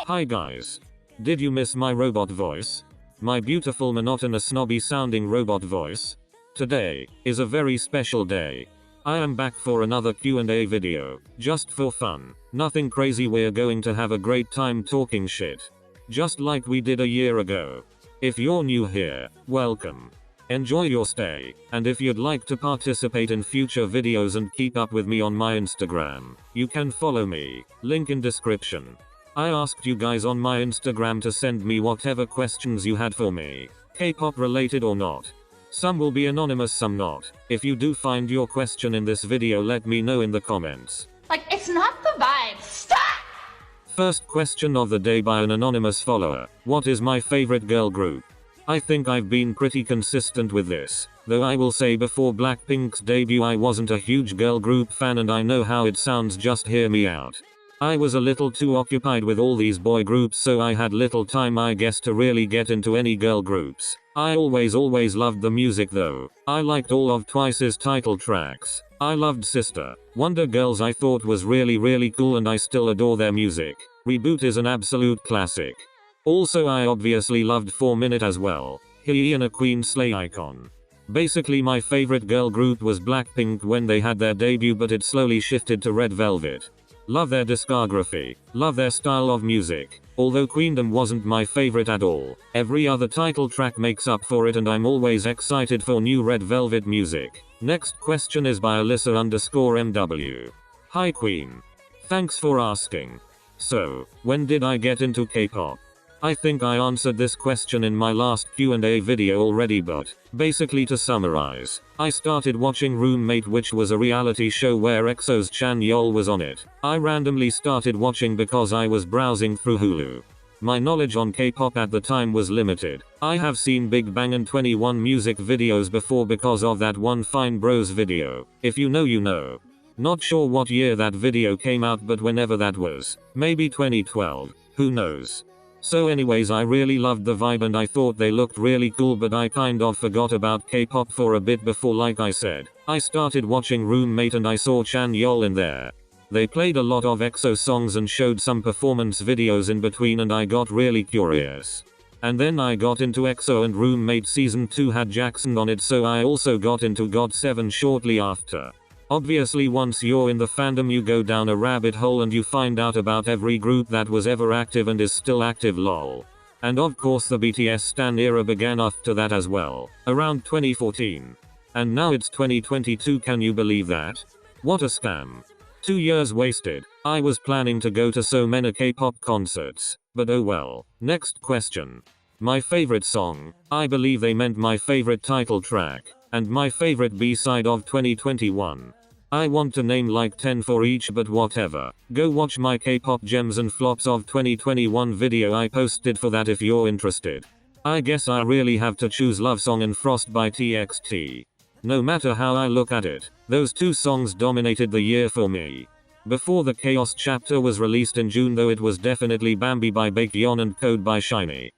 Hi guys. Did you miss my robot voice? My beautiful monotonous snobby sounding robot voice? Today is a very special day. I am back for another Q&A video, just for fun. Nothing crazy, we're going to have a great time talking shit. Just like we did a year ago. If you're new here, welcome. Enjoy your stay, and if you'd like to participate in future videos and keep up with me on my Instagram, you can follow me, link in description. I asked you guys on my Instagram to send me whatever questions you had for me, K-pop related or not. Some will be anonymous, some not. If you do find your question in this video, let me know in the comments. Like, it's not the vibe. Stop! First question of the day by an anonymous follower. What is my favorite girl group? I think I've been pretty consistent with this, though I will say before Blackpink's debut I wasn't a huge girl group fan, and I know how it sounds, just hear me out. I was a little too occupied with all these boy groups, so I had little time, I guess, to really get into any girl groups. I always loved the music though. I liked all of Twice's title tracks. I loved Sister. Wonder Girls I thought was really cool, and I still adore their music. Reboot is an absolute classic. Also I obviously loved 4 Minute as well. He and a Queen slay icon. Basically my favorite girl group was Blackpink when they had their debut, but it slowly shifted to Red Velvet. Love their discography, love their style of music. Although Queendom wasn't my favorite at all, every other title track makes up for it, and I'm always excited for new Red Velvet music. Next question is by Alyssa_MW. Hi Queen. Thanks for asking. So, when did I get into K-pop? I think I answered this question in my last Q&A video already, but basically to summarize, I started watching Roommate, which was a reality show where EXO's Chan Yeol was on it. I randomly started watching because I was browsing through Hulu. My knowledge on K-pop at the time was limited. I have seen Big Bang and 21 music videos before because of that one Fine Bros video. If you know, you know. Not sure what year that video came out, but whenever that was. Maybe 2012. Who knows? So anyways, I really loved the vibe and I thought they looked really cool, but I kind of forgot about K-pop for a bit before, like I said, I started watching Roommate and I saw Chan Yeol in there. They played a lot of EXO songs and showed some performance videos in between, and I got really curious. And then I got into EXO, and Roommate season 2 had Jackson on it, so I also got into GOT7 shortly after. Obviously once you're in the fandom you go down a rabbit hole and you find out about every group that was ever active and is still active, lol. And of course the BTS stan era began after that as well, around 2014. And now it's 2022, can you believe that? What a scam. 2 years wasted. I was planning to go to so many K-pop concerts, but oh well. Next question. My favorite song. I believe they meant my favorite title track, and my favorite B-side of 2021. I want to name like 10 for each, but whatever. Go watch my K-pop gems and flops of 2021 video I posted for that if you're interested. I guess I really have to choose Love Song and Frost by TXT. No matter how I look at it, those two songs dominated the year for me. Before the Chaos chapter was released in June though, it was definitely Bambi by Baekhyun and Code by SHINee.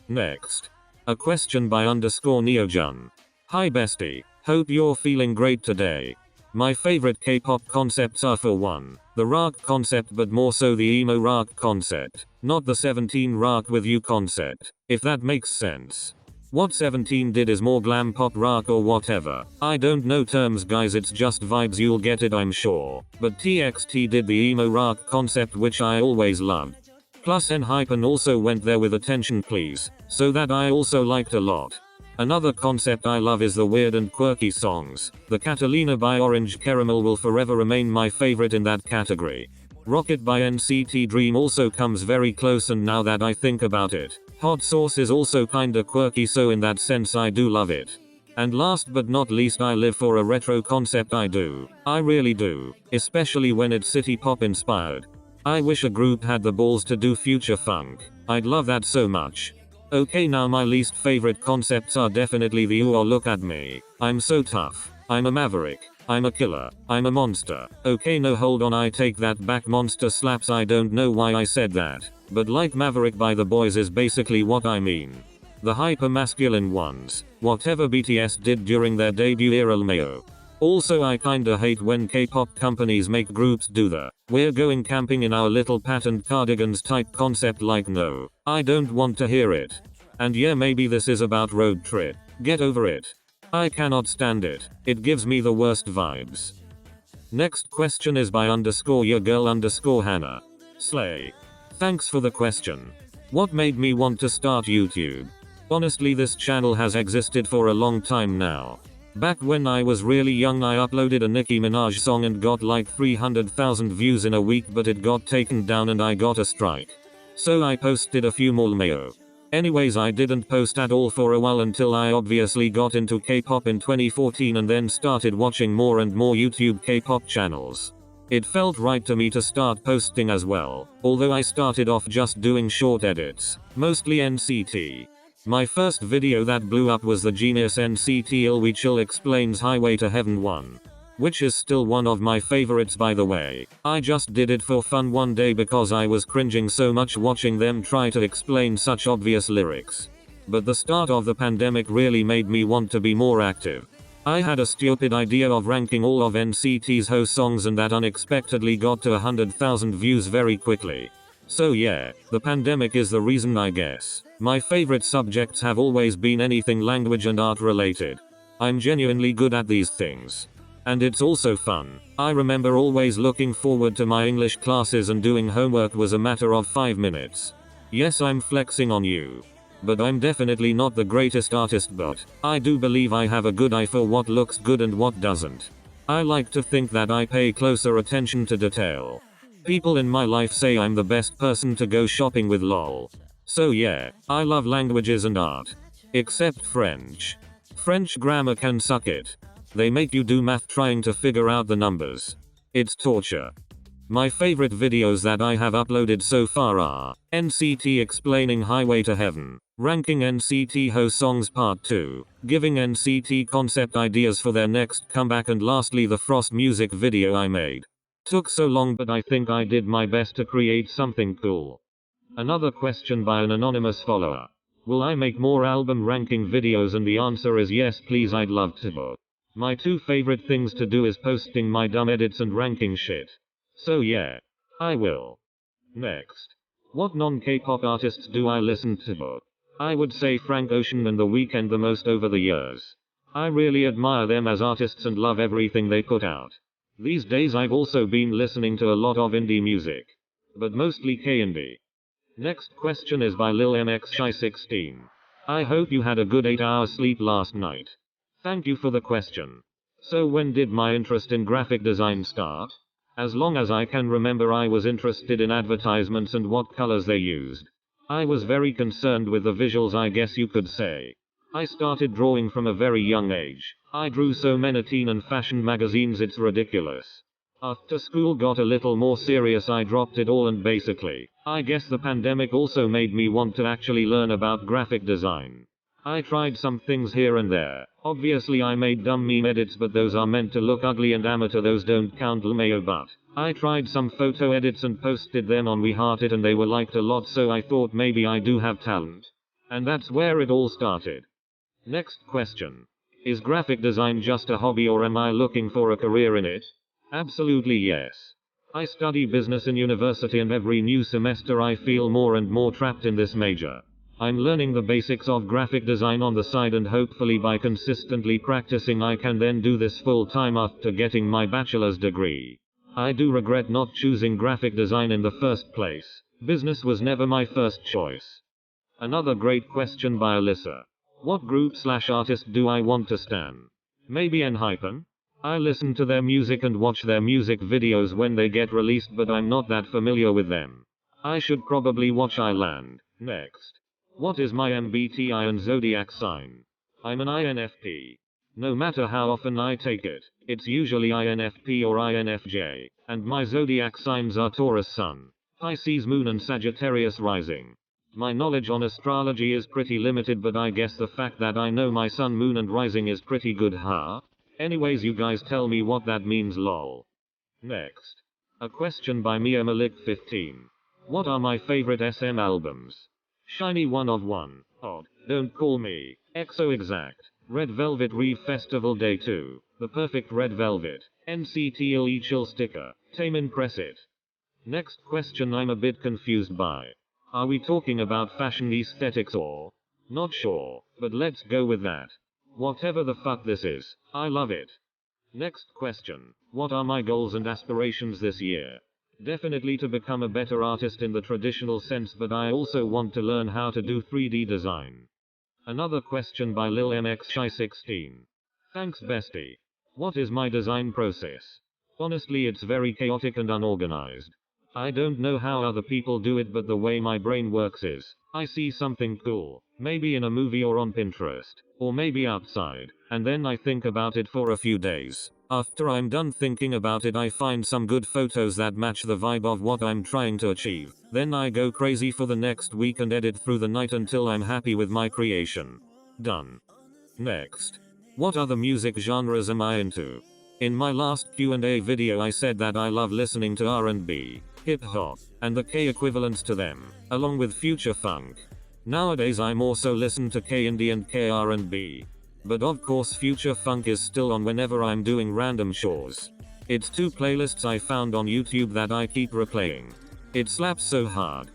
Next. A question by _Neojun. Hi bestie, hope you're feeling great today. My favorite K-pop concepts are, for one, the rock concept, but more so the emo rock concept, not the 17 rock with you concept, if that makes sense. What 17 did is more glam pop rock or whatever. I don't know terms guys, it's just vibes, you'll get it I'm sure. But TXT did the emo rock concept, which I always loved. Plus ENHYPEN also went there with Attention Please, so that I also liked a lot. Another concept I love is the weird and quirky songs. The Catalina by Orange Caramel will forever remain my favorite in that category. Rocket by NCT Dream also comes very close, and now that I think about it, Hot Sauce is also kinda quirky, so in that sense I do love it. And last but not least, I live for a retro concept, I do. I really do. Especially when it's city pop inspired. I wish a group had the balls to do future funk. I'd love that so much. Okay, now my least favorite concepts are definitely the ooh or look at me. I'm so tough. I'm a maverick. I'm a killer. I'm a monster. Okay, no, hold on, I take that back. Monster slaps. I don't know why I said that, but like Maverick by the boys is basically what I mean. The hyper masculine ones. Whatever BTS did during their debut era, LMAO. Also I kinda hate when K-pop companies make groups do the "we're going camping in our little patterned cardigans" type concept. Like, no, I don't want to hear it. And yeah, maybe this is about road trip. Get over it. I cannot stand it. It gives me the worst vibes. Next question is by _your_girl_Hannah. Slay. Thanks for the question. What made me want to start YouTube? Honestly, this channel has existed for a long time now. Back when I was really young, I uploaded a Nicki Minaj song and got like 300,000 views in a week, but it got taken down and I got a strike. So I posted a few more 𝓈𝒸𝒾𝒶𝓁𝓈. Anyways, I didn't post at all for a while until I obviously got into K-pop in 2014 and then started watching more and more YouTube K-pop channels. It felt right to me to start posting as well, although I started off just doing short edits, mostly NCT. My first video that blew up was the genius NCT 𝓈𝒸𝒾𝒶𝓁𝓈 explains Highway to Heaven 1. Which is still one of my favorites, by the way. I just did it for fun one day because I was cringing so much watching them try to explain such obvious lyrics. But the start of the pandemic really made me want to be more active. I had a stupid idea of ranking all of NCT's Ho songs, and that unexpectedly got to 100,000 views very quickly. So yeah, the pandemic is the reason, I guess. My favorite subjects have always been anything language and art related. I'm genuinely good at these things. And it's also fun. I remember always looking forward to my English classes, and doing homework was a matter of 5 minutes. Yes, I'm flexing on you. But I'm definitely not the greatest artist, but I do believe I have a good eye for what looks good and what doesn't. I like to think that I pay closer attention to detail. People in my life say I'm the best person to go shopping with, lol. So yeah, I love languages and art. Except French. French grammar can suck it. They make you do math trying to figure out the numbers. It's torture. My favorite videos that I have uploaded so far are NCT explaining Highway to Heaven, ranking NCT Ho songs part 2, giving NCT concept ideas for their next comeback, and lastly the Frost music video I made. Took so long, but I think I did my best to create something cool. Another question by an anonymous follower. Will I make more album ranking videos? And the answer is yes, please, I'd love to. My two favorite things to do is posting my dumb edits and ranking shit. So yeah, I will. Next. What non-K-pop artists do I listen to? I would say Frank Ocean and The Weeknd the most over the years. I really admire them as artists and love everything they put out. These days I've also been listening to a lot of indie music. But mostly K&B. Next question is by 𝓈𝑚xshy16. I hope you had a good 8 hours sleep last night. Thank you for the question. So when did my interest in graphic design start? As long as I can remember, I was interested in advertisements and what colors they used. I was very concerned with the visuals, I guess you could say. I started drawing from a very young age. I drew so many teen and fashion magazines, it's ridiculous. After school got a little more serious, I dropped it all, and basically, I guess the pandemic also made me want to actually learn about graphic design. I tried some things here and there. Obviously I made dumb meme edits, but those are meant to look ugly and amateur, those don't count 𝓈𝒸𝒾𝒶𝓁𝓈. But I tried some photo edits and posted them on �WeHeartIt, and they were liked a lot, so I thought maybe I do have talent. And that's where it all started. Next question. Is graphic design just a hobby, or am I looking for a career in it? Absolutely yes. I study business in university, and every new semester I feel more and more trapped in this major. I'm learning the basics of graphic design on the side, and hopefully by consistently practicing I can then do this full time after getting my bachelor's degree. I do regret not choosing graphic design in the first place. Business was never my first choice. Another great question by Alyssa. What group/artist do I want to stan? Maybe 𝓈𝒸𝒾𝒶𝓁𝓈. I listen to their music and watch their music videos when they get released, but I'm not that familiar with them. I should probably watch Island. Next. What is my MBTI and zodiac sign? I'm an INFP. No matter how often I take it, it's usually INFP or INFJ, and my zodiac signs are Taurus Sun, Pisces Moon and Sagittarius Rising. My knowledge on astrology is pretty limited, but I guess the fact that I know my sun, moon and rising is pretty good, huh? Anyways, you guys tell me what that means, lol. Next. A question by Mia Malik 15. What are my favorite SM albums? Shiny 1 of 1, Odd, Don't Call Me, EXO Exact, Red Velvet Rave Festival Day 2. The perfect red velvet. NCT _LE chill sticker. Taemin press it. Next question I'm a bit confused by. Are we talking about fashion aesthetics or? Not sure, but let's go with that. Whatever the fuck this is, I love it. Next question. What are my goals and aspirations this year? Definitely to become a better artist in the traditional sense, but I also want to learn how to do 3D design. Another question by Lil MX16. Thanks bestie. What is my design process? Honestly, it's very chaotic and unorganized. I don't know how other people do it, but the way my brain works is, I see something cool, maybe in a movie or on Pinterest, or maybe outside, and then I think about it for a few days. After I'm done thinking about it, I find some good photos that match the vibe of what I'm trying to achieve. Then I go crazy for the next week and edit through the night until I'm happy with my creation. Done. Next. What other music genres am I into? In my last Q&A video I said that I love listening to R&B, hip-hop, and the K equivalents to them, along with future funk. Nowadays I'm also listen to K-indie and K-R&B. But of course future funk is still on whenever I'm doing random chores. It's 2 playlists I found on YouTube that I keep replaying. It slaps so hard.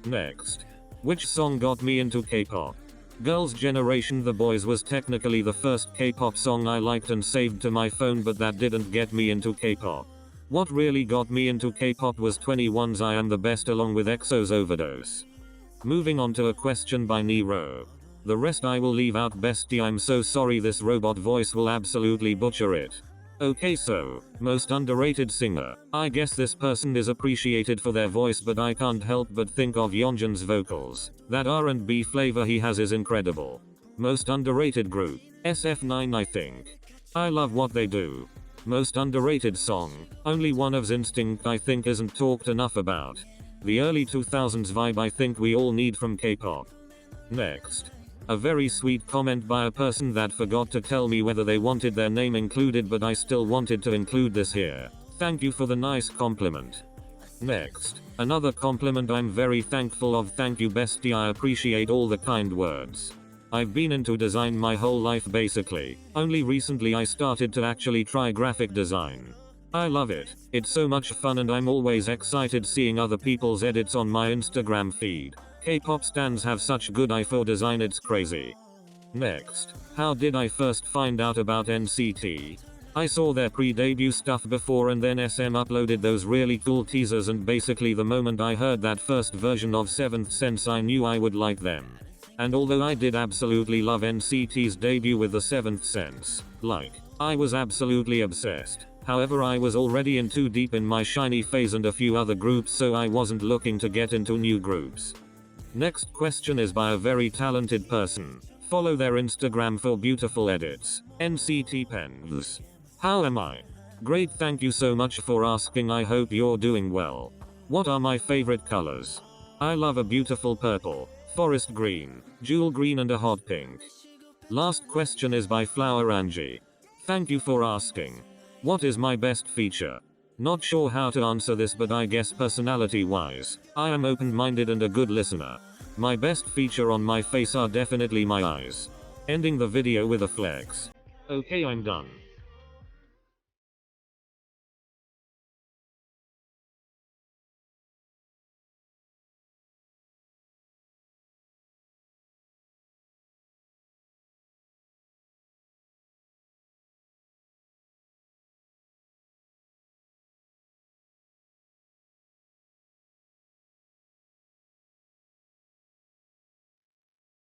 Next. Which song got me into K-pop? Girls' Generation The Boys was technically the first K-pop song I liked and saved to my phone, but that didn't get me into K-pop. What really got me into K-pop was 21's I Am the Best along with EXO's Overdose. Moving on to a question by Nero. The rest I will leave out bestie, I'm so sorry, this robot voice will absolutely butcher it. Okay, so, most underrated singer. I guess this person is appreciated for their voice, but I can't help but think of Yeonjun's vocals. That R&B flavor he has is incredible. Most underrated group. SF9 I think. I love what they do. Most underrated song. Only One of's Instinct I think isn't talked enough about. The early 2000s vibe I think we all need from K-pop. Next. A very sweet comment by a person that forgot to tell me whether they wanted their name included, but I still wanted to include this here. Thank you for the nice compliment. Next. Another compliment I'm very thankful of. Thank you bestie, I appreciate all the kind words. I've been into design my whole life basically. Only recently I started to actually try graphic design. I love it. It's so much fun and I'm always excited seeing other people's edits on my Instagram feed. K-pop stans have such good eye for design, it's crazy. Next. How did I first find out about NCT? I saw their pre-debut stuff before and then SM uploaded those really cool teasers, and basically the moment I heard that first version of 7th Sense I knew I would like them. And although I did absolutely love NCT's debut with the 7th Sense, I was absolutely obsessed. However, I was already in too deep in my shiny phase and a few other groups, so I wasn't looking to get into new groups. Next question is by a very talented person. Follow their Instagram for beautiful edits. NCT Pens. How am I? Great, thank you so much for asking, I hope you're doing well. What are my favorite colors? I love a beautiful purple, forest green, jewel green and a hot pink. Last question is by Flower Angie. Thank you for asking. What is my best feature? Not sure how to answer this, but I guess personality wise, I am open-minded and a good listener. My best feature on my face are definitely my eyes. Ending the video with a flex. Okay, I'm done.